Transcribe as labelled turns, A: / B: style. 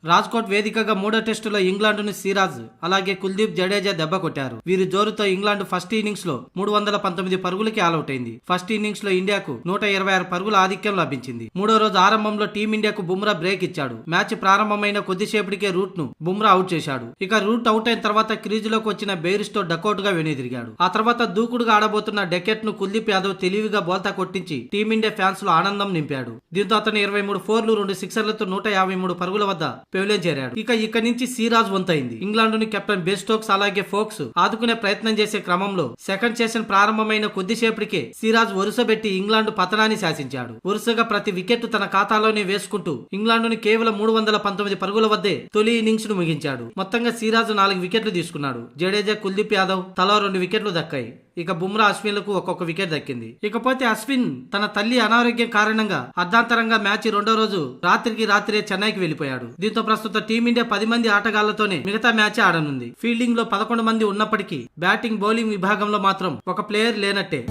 A: రాజ్కోట్ వేదికగా మూడో టెస్టులో ఇంగ్లాండ్ను సిరాజ్ అలాగే కుల్దీప్ జడేజా దెబ్బ కొట్టారు. వీరి జోరుతో ఇంగ్లాండ్ ఫస్ట్ ఇన్నింగ్స్ లో 319 పరుగులకి ఆలౌట్ అయింది. ఫస్ట్ ఇన్నింగ్స్ లో ఇండియాకు 126 పరుగుల ఆధిక్యం లభించింది. మూడో రోజు ఆరంభంలో టీమిండియాకు బుమ్రా బ్రేక్ ఇచ్చాడు. మ్యాచ్ ప్రారంభమైన కొద్దిసేపటికే రూట్ ను బుమ్రా అవుట్ చేశాడు. ఇక రూట్ అవుట్ అయిన తర్వాత క్రీజులోకి వచ్చిన బెయిర్స్టో డకౌట్ గా వెనుదిరిగాడు. ఆ తర్వాత దూకుడుగా ఆడబోతున్న డెకెట్ ను కుల్దీప్ యాదవ్ తెలివిగా బోల్తా కొట్టించి టీమిండియా ఫ్యాన్స్ లో ఆనందం నింపాడు. దీంతో అతను 23 ఫోర్లు 2 సిక్సర్లతో 153 పరుగుల వద్ద పెవిలియన్ చేరాడు. ఇక నుంచి సిరాజ్ వంతైంది. ఇంగ్లాండ్ ని కెప్టెన్ బెన్ స్టోక్స్ అలాగే ఫోక్స్ ఆదుకునే ప్రయత్నం చేసే క్రమంలో సెకండ్ సెషన్ ప్రారంభమైన కొద్దిసేపటికే సిరాజ్ వరుసబెట్టి ఇంగ్లాండ్ పతనాన్ని శాసించాడు. వరుసగా ప్రతి వికెట్ తన ఖాతాలోనే వేసుకుంటూ ఇంగ్లాండ్ ని కేవలం 319 పరుగుల వద్దే తొలి ఇన్నింగ్స్ ను ముగించాడు. మొత్తంగా సిరాజ్ 4 వికెట్లు తీసుకున్నాడు. జడేజా, కుల్దీప్ యాదవ్ తలా 2 వికెట్లు దక్కాయి. ఇక బుమ్రా, అశ్విన్లకు ఒక్కొక్క వికెట్ దక్కింది. ఇకపోతే అశ్విన్ తన తల్లి అనారోగ్యం కారణంగా అర్ధాంతరంగా మ్యాచ్ రెండో రోజు రాత్రే చెన్నైకి వెళ్లిపోయాడు. దీంతో ప్రస్తుతం టీమిండియా 10 మంది ఆటగాళ్లతోనే మిగతా మ్యాచ్ ఆడనుంది. ఫీల్డింగ్ లో 11 మంది ఉన్నప్పటికీ బ్యాటింగ్, బౌలింగ్ విభాగంలో మాత్రం ఒక ప్లేయర్ లేనట్టే.